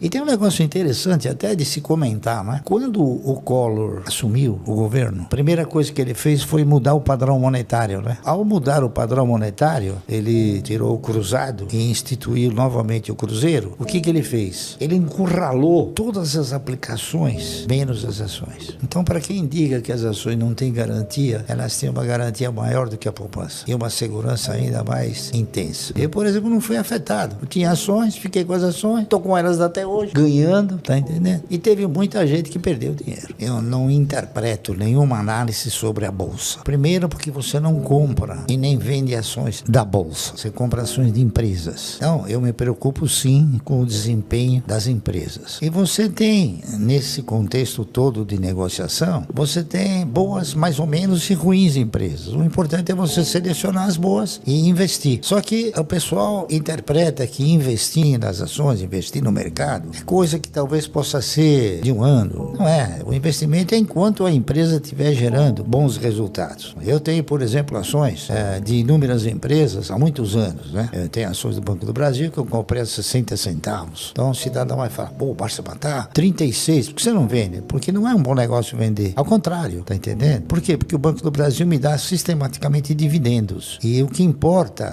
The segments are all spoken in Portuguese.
E tem um negócio interessante até de se comentar, né? Quando o Collor assumiu o governo, a primeira coisa que ele fez foi mudar o padrão monetário, né? Ao mudar o padrão monetário, ele tirou o cruzado e instituiu novamente o cruzeiro. O que ele fez? Ele encurralou todas as aplicações, menos as ações. Então, para quem diga que as ações não têm garantia, elas têm uma garantia maior do que a poupança e uma segurança ainda mais intensa. Eu, por exemplo, não fui afetado. Eu tinha ações, fiquei com as ações, estou com elas até hoje, ganhando, tá entendendo? E teve muita gente que perdeu dinheiro. Eu não interpreto nenhuma análise sobre a bolsa. Primeiro, porque você não compra e nem vende ações da bolsa. Você compra ações de empresas. Então, eu me preocupo sim com o desempenho das empresas. E você tem, nesse contexto todo de negociação, você tem boas, mais ou menos, e ruins empresas. O importante é você selecionar as boas e investir. Só que o pessoal interpreta que investir nas ações, investir no mercado, é coisa que talvez possa ser de um ano. Não é. O investimento é enquanto a empresa estiver gerando bons resultados. Eu tenho, por exemplo, ações de inúmeras empresas há muitos anos, né? Eu tenho ações do Banco do Brasil que eu comprei a 60 centavos. Então o cidadão vai falar, pô, basta matar 36, por que você não vende? Porque não é um bom negócio vender. Ao contrário, tá entendendo? Por quê? Porque o Banco do Brasil me dá sistematicamente dividendos. E o que importa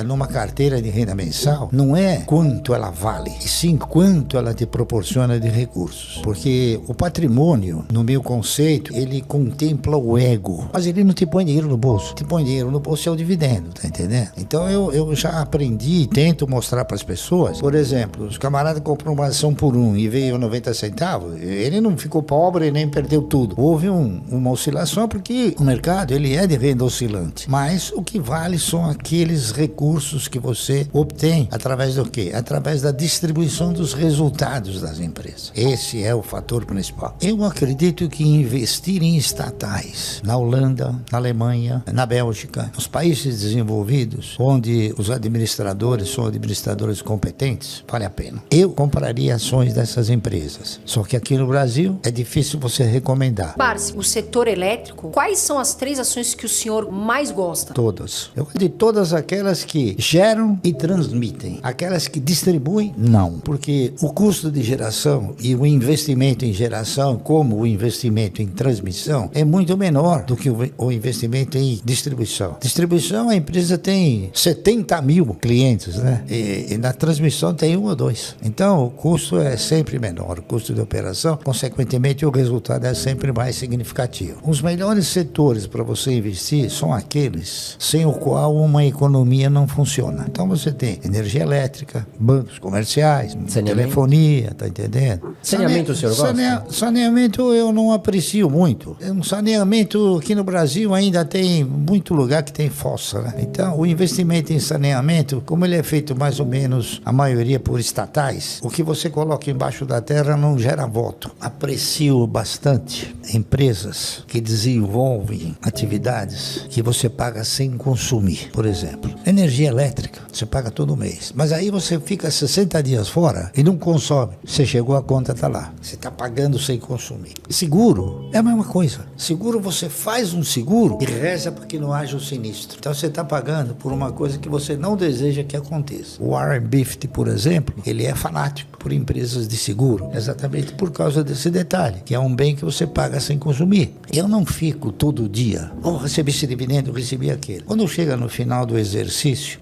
numa carteira de renda mensal não é quanto ela vale, e sim quanto ela te proporciona de recursos. Porque o patrimônio, no meu conceito, ele contempla o ego, mas ele não te põe dinheiro no bolso. Te põe dinheiro no bolso é o dividendo, tá entendendo? Então eu já aprendi e tento mostrar para as pessoas. Por exemplo, os camaradas compram uma ação por e veio 90 centavos, ele não ficou pobre nem perdeu tudo. Houve uma oscilação porque o mercado ele é de renda oscilante, mas o que vale são aqueles recursos que você obtém através do quê? Através da distribuição dos resultados das empresas. Esse é o fator principal. Eu acredito que investir em estatais na Holanda, na Alemanha, na Bélgica, nos países desenvolvidos, onde os administradores são administradores competentes, vale a pena. Eu compraria ações dessas empresas. Só que aqui no Brasil é difícil você recomendar. Barsi, o setor elétrico, quais são as 3 ações que o senhor mais gosta? Todas. Eu gosto de todas aquelas que geram e transmitem. Aquelas que distribuem, não. Porque o custo de geração e o investimento em geração, como o investimento em transmissão, é muito menor do que o investimento em distribuição. Distribuição, a empresa tem 70 mil clientes, né? E na transmissão tem 1 ou 2. Então, o custo é sempre menor. O custo de operação, consequentemente, o resultado é sempre mais significativo. Os melhores setores para você investir são aqueles sem o qual uma economia não funciona. Então, você tem energia elétrica, bancos comerciais, telefonia, tá entendendo? Saneamento, o senhor gosta? Saneamento eu não aprecio muito. Saneamento aqui no Brasil ainda tem muito lugar que tem fossa, né? Então, o investimento em saneamento, como ele é feito mais ou menos, a maioria por estatais, o que você coloca embaixo da terra não gera voto. Aprecio bastante empresas que desenvolvem atividades que você paga sem consumir. Por exemplo, energia elétrica, você paga todo mês. Mas aí você fica 60 dias fora e não consome. Você chegou, a conta está lá. Você está pagando sem consumir. Seguro é a mesma coisa. Seguro, você faz um seguro e reza para que não haja um sinistro. Então você está pagando por uma coisa que você não deseja que aconteça. O Warren Buffett, por exemplo, ele é fanático por empresas de seguro, exatamente por causa desse detalhe, que é um bem que você paga sem consumir. Eu não fico todo dia, recebi esse dividendo, recebi aquele. Quando chega no final do exercício,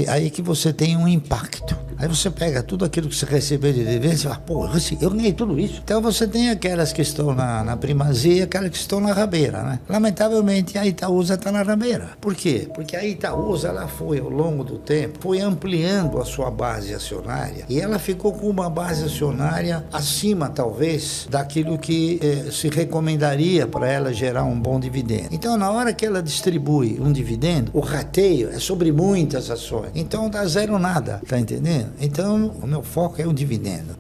aí que você tem um impacto. Aí você pega tudo aquilo que você recebeu de dividendo e fala, pô, eu ganhei tudo isso. Então você tem aquelas que estão na primazia e aquelas que estão na rabeira, né? Lamentavelmente, a Itaúsa está na rabeira. Por quê? Porque a Itaúsa, ela foi, ao longo do tempo, foi ampliando a sua base acionária e ela ficou com uma base acionária acima, talvez, daquilo que se recomendaria para ela gerar um bom dividendo. Então, na hora que ela distribui um dividendo, o rateio é sobre muitas ações. Então, dá zero nada, tá entendendo? Então, o meu foco é o dividendo.